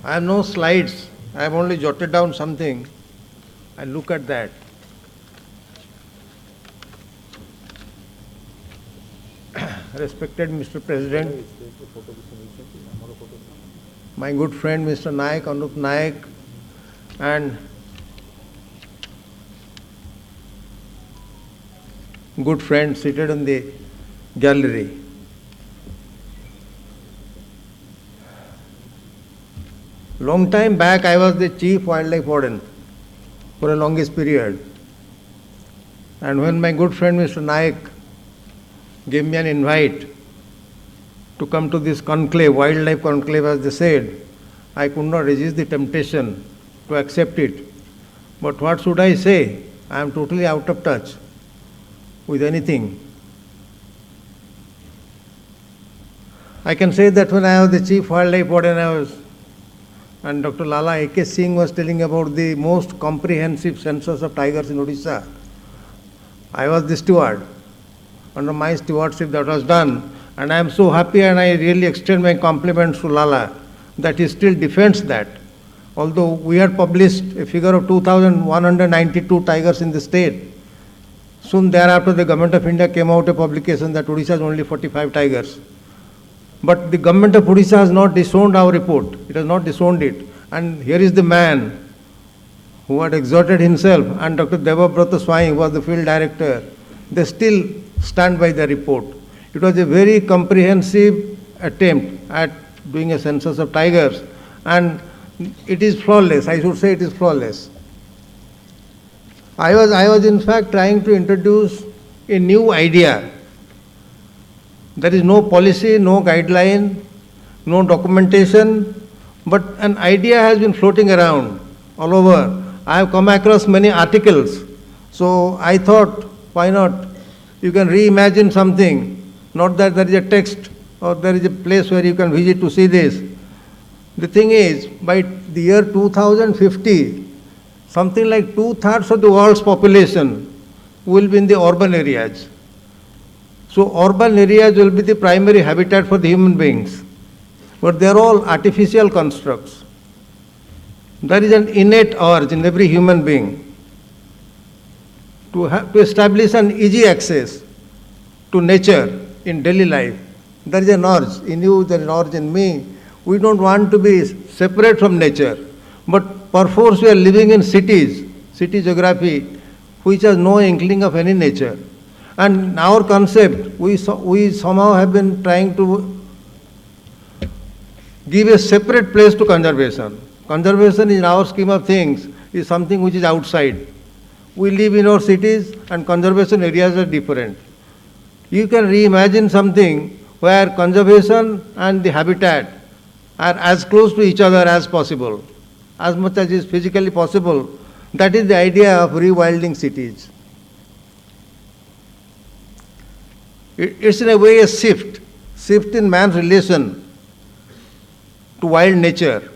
I have no slides. I have only jotted down something. I look at that. Respected Mr. President, my good friend Mr. Naik, Anup Naik, and good friend seated in the gallery. Long time back, I was the chief wildlife warden for a longest period. And when my good friend Mr. Naik gave me an invite to come to this conclave, wildlife conclave as they said, I could not resist the temptation to accept it. But what should I say? I am totally out of touch with anything. I can say that when I was the chief wildlife warden, and Dr. Lala A.K. Singh was telling about the most comprehensive census of tigers in Odisha. I was the steward. Under my stewardship that was done, and I am so happy, and I really extend my compliments to Lala that he still defends that. Although we had published a figure of 2,192 tigers in the state, soon thereafter the Government of India came out a publication that Odisha has only 45 tigers. But the Government of Odisha has not disowned our report. It has not disowned it. And here is the man who had exerted himself, and Dr. Devabrata Swami, who was the field director. They still stand by the report. It was a very comprehensive attempt at doing a census of tigers, and it is flawless. I should say it is flawless. I was in fact trying to introduce a new idea. There is no policy, no guideline, no documentation, but an idea has been floating around all over. I have come across many articles, so I thought, why not? You can reimagine something, not that there is a text or there is a place where you can visit to see this. The thing is, by the year 2050, something like 2/3 of the world's population will be in the urban areas. So urban areas will be the primary habitat for the human beings, but they are all artificial constructs. There is an innate urge in every human being to establish an easy access to nature in daily life. There is an urge in you, there is an urge in me. We don't want to be separate from nature, but perforce we are living in cities, city geography, which has no inkling of any nature. And our concept, we somehow have been trying to give a separate place to conservation. Conservation in our scheme of things is something which is outside. We live in our cities and conservation areas are different. You can reimagine something where conservation and the habitat are as close to each other as possible, as much as is physically possible. That is the idea of rewilding cities. It's in a way a shift in man's relation to wild nature.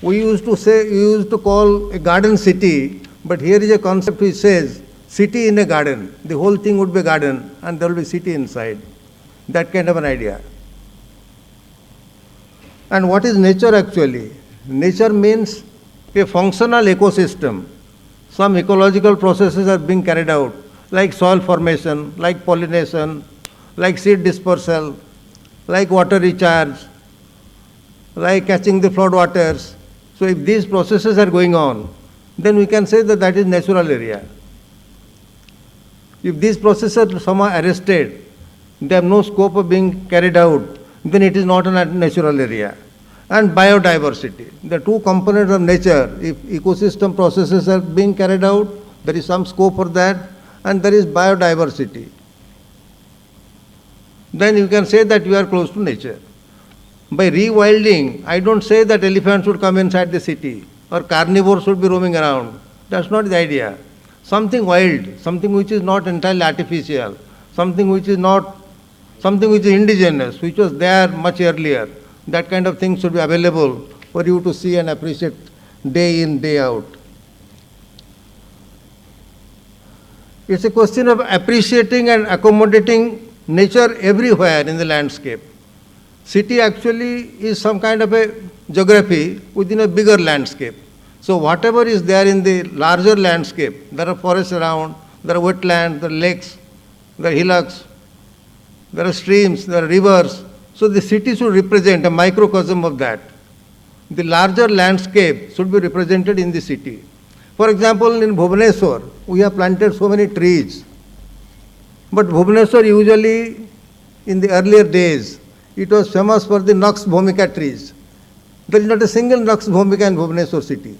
We used to call a garden city, but here is a concept which says city in a garden. The whole thing would be a garden and there will be city inside. That kind of an idea. And what is nature actually? Nature means a functional ecosystem. Some ecological processes are being carried out, like soil formation, like pollination, like seed dispersal, like water recharge, like catching the flood waters. So if these processes are going on, then we can say that that is natural area. If these processes are somehow arrested, they have no scope of being carried out, then it is not a natural area. And biodiversity, the two components of nature. If ecosystem processes are being carried out, there is some scope for that, and there is biodiversity. Then you can say that you are close to nature. By rewilding, I don't say that elephants should come inside the city or carnivores should be roaming around. That's not the idea. Something wild, something which is not entirely artificial, something which is indigenous, which was there much earlier. That kind of thing should be available for you to see and appreciate day in, day out. It's a question of appreciating and accommodating nature everywhere in the landscape. City actually is some kind of a geography within a bigger landscape. So whatever is there in the larger landscape, there are forests around, there are wetlands, there are lakes, there are hillocks, there are streams, there are rivers. So the city should represent a microcosm of that. The larger landscape should be represented in the city. For example, in Bhubaneswar, we have planted so many trees. But Bhubaneswar usually, in the earlier days, it was famous for the Nux vomica trees. There is not a single Nux vomica in Bhubaneswar city.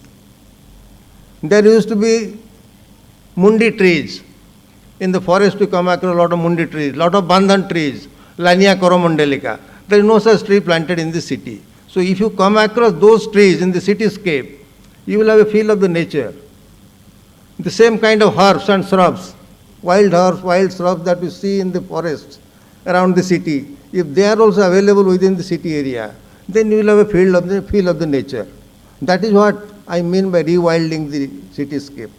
There used to be mundi trees. In the forest we come across a lot of mundi trees, lot of bandhan trees, Lania coromondelica. There is no such tree planted in the city. So if you come across those trees in the cityscape, you will have a feel of the nature. The same kind of herbs and shrubs, wild herbs, wild shrubs that we see in the forests around the city, if they are also available within the city area, then you will have a feel of the nature. That is what I mean by rewilding the cityscape.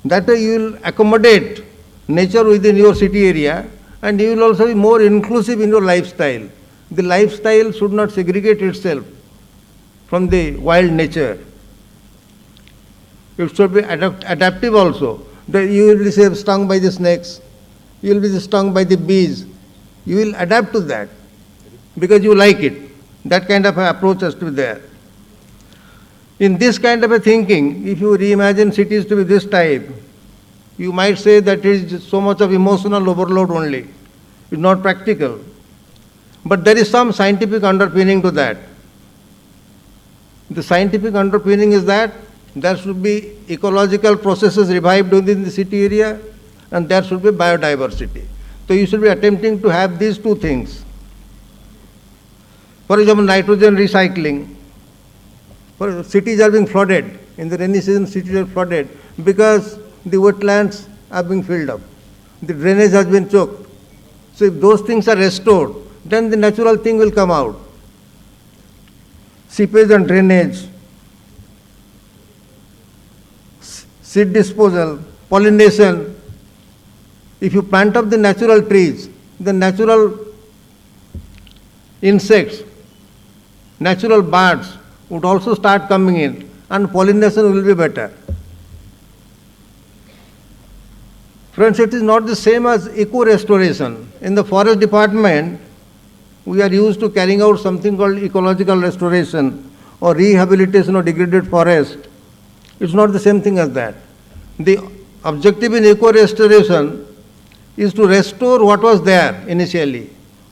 That way you will accommodate nature within your city area, and you will also be more inclusive in your lifestyle. The lifestyle should not segregate itself from the wild nature. It should be adaptive also. You will be stung by the snakes, you will be stung by the bees. You will adapt to that because you like it. That kind of approach has to be there. In this kind of a thinking, if you reimagine cities to be this type, you might say that it is so much of emotional overload only. It's not practical. But there is some scientific underpinning to that. The scientific underpinning is that there should be ecological processes revived within the city area, and there should be biodiversity. So you should be attempting to have these two things. For example, nitrogen recycling. For cities are being flooded. In the rainy season, cities are flooded because the wetlands are being filled up. The drainage has been choked. So if those things are restored, then the natural thing will come out. Seepage and drainage, seed disposal, pollination. If you plant up the natural trees, the natural insects, natural birds would also start coming in, and pollination will be better. Friends, it is not the same as eco-restoration. In the forest department, we are used to carrying out something called ecological restoration or rehabilitation of degraded forest. It's not the same thing as that. The objective in eco-restoration is to restore what was there initially,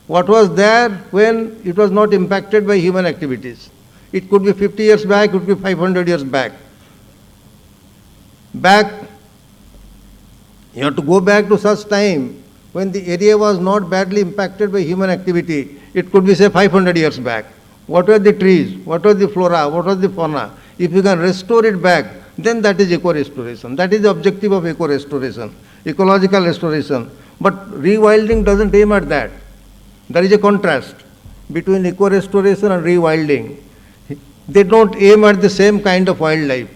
what was there when it was not impacted by human activities. It could be 50 years back, it could be 500 years back. You have to go back to such time when the area was not badly impacted by human activity. It could be, say, 500 years back. What were the trees? What was the flora? What was the fauna? If you can restore it back, then that is eco-restoration. That is the objective of eco-restoration, ecological restoration. But rewilding doesn't aim at that. There is a contrast between eco-restoration and rewilding. They don't aim at the same kind of wildlife.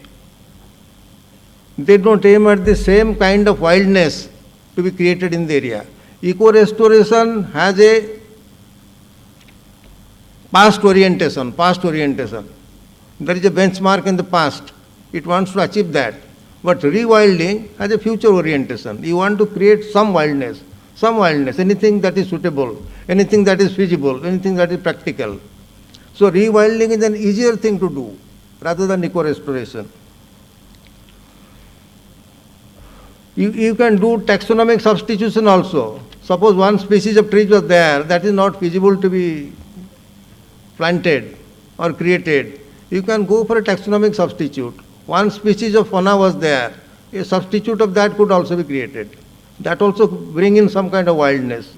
They don't aim at the same kind of wildness to be created in the area. Eco-restoration has a past orientation. There is a benchmark in the past. It wants to achieve that. But rewilding has a future orientation. You want to create some wildness, anything that is suitable, anything that is feasible, anything that is practical. So rewilding is an easier thing to do rather than eco-restoration. You can do taxonomic substitution also. Suppose one species of trees was there that is not feasible to be planted or created. You can go for a taxonomic substitute. One species of fauna was there. A substitute of that could also be created. That also bring in some kind of wildness.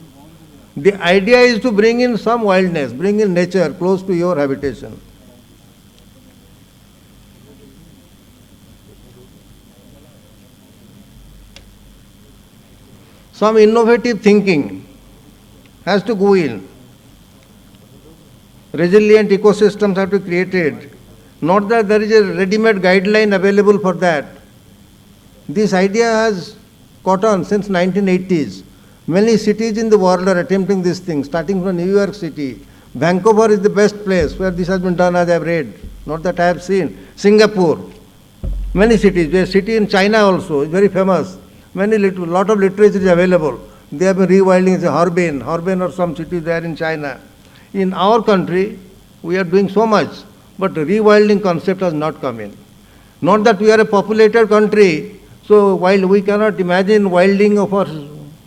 The idea is to bring in some wildness, bring in nature close to your habitation. Some innovative thinking has to go in. Resilient ecosystems have to be created. Not that there is a ready-made guideline available for that. This idea has caught on since 1980s. Many cities in the world are attempting this thing, starting from New York City. Vancouver is the best place where this has been done, as I have read, not that I have seen. Singapore, many cities. There is a city in China also, is very famous. Lot of literature is available. They have been rewilding, Harbin or some city there in China. In our country, we are doing so much, but the rewilding concept has not come in. Not that we are a populated country, so while we cannot imagine wilding of our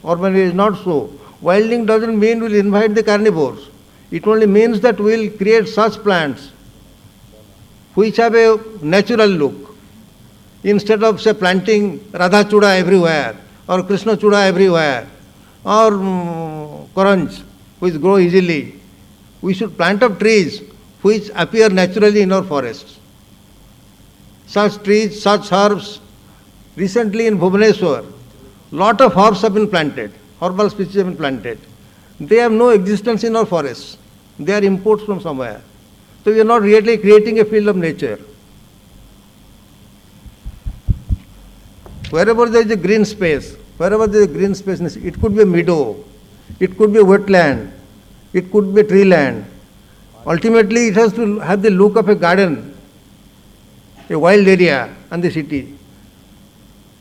urban area, is not so. Wilding doesn't mean we'll invite the carnivores. It only means that we'll create such plants which have a natural look. Instead of, say, planting Radha Chuda everywhere, or Krishna Chuda everywhere, or Karanj, which grow easily, we should plant up trees which appear naturally in our forests. Such trees, such herbs. Recently in Bhubaneswar, lot of herbs have been planted, herbal species have been planted. They have no existence in our forests. They are imports from somewhere. So we are not really creating a field of nature. Wherever there is a green space, it could be a meadow, it could be a wetland, it could be a tree land. Ultimately, it has to have the look of a garden, a wild area and the city.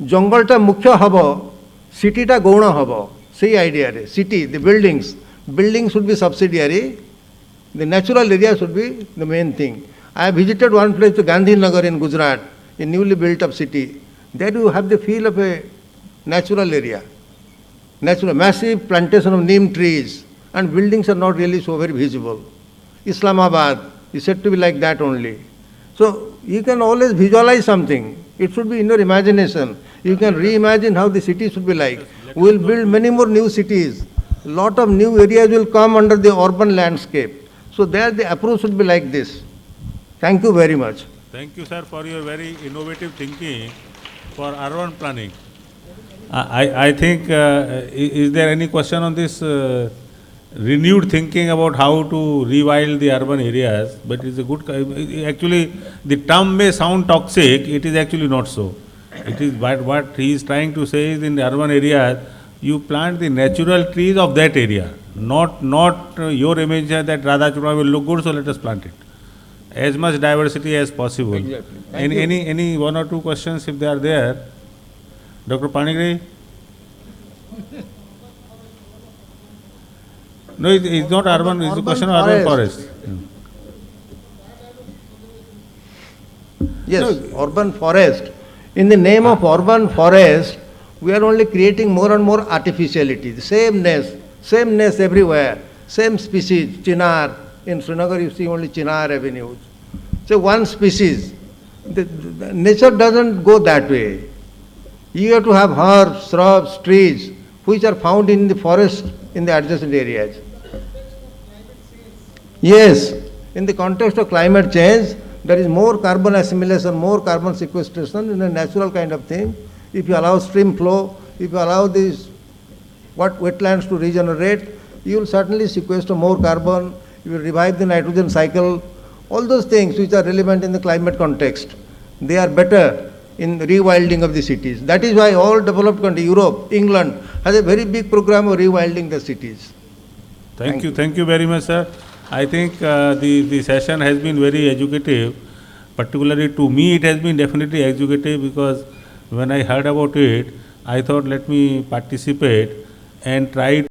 Jungle ta mukhya habo, city ta gauna habo. See idea, city, the buildings should be subsidiary. The natural area should be the main thing. I have visited one place, Gandhinagar in Gujarat, a newly built up city. There you have the feel of a natural area. Natural, massive plantation of neem trees, and buildings are not really so very visible. Islamabad is said to be like that only. So you can always visualize something. It should be in your imagination. You can reimagine how the city should be like. We will build many more new cities. Lot of new areas will come under the urban landscape. So there the approach should be like this. Thank you very much. Thank you, sir, for your very innovative thinking for urban planning. I think, is there any question on this renewed thinking about how to rewild the urban areas? But it's a good, actually, the term may sound toxic, it is actually not so. It is what he is trying to say is in the urban areas, you plant the natural trees of that area, not your image that Radha Chura will look good, so let us plant it. As much diversity as possible. Exactly. Any one or two questions if they are there? Dr. Panigri? No, it's not urban, it's a question of urban forest. Yes, urban forest. In the name of urban forest, we are only creating more and more artificiality. The sameness everywhere, same species, chinar. In Srinagar you see only chinar avenues. So one species. The nature doesn't go that way. You have to have herbs, shrubs, trees, which are found in the forest in the adjacent areas. Yes, in the context of climate change, there is more carbon assimilation, more carbon sequestration in a natural kind of thing. If you allow stream flow, if you allow these wetlands to regenerate, you will certainly sequester more carbon, you will revive the nitrogen cycle. All those things which are relevant in the climate context, they are better in rewilding of the cities. That is why all developed countries, Europe, England, has a very big program of rewilding the cities. Thank you very much, sir. I think the session has been very educative. Particularly to me, it has been definitely educative because when I heard about it, I thought let me participate and try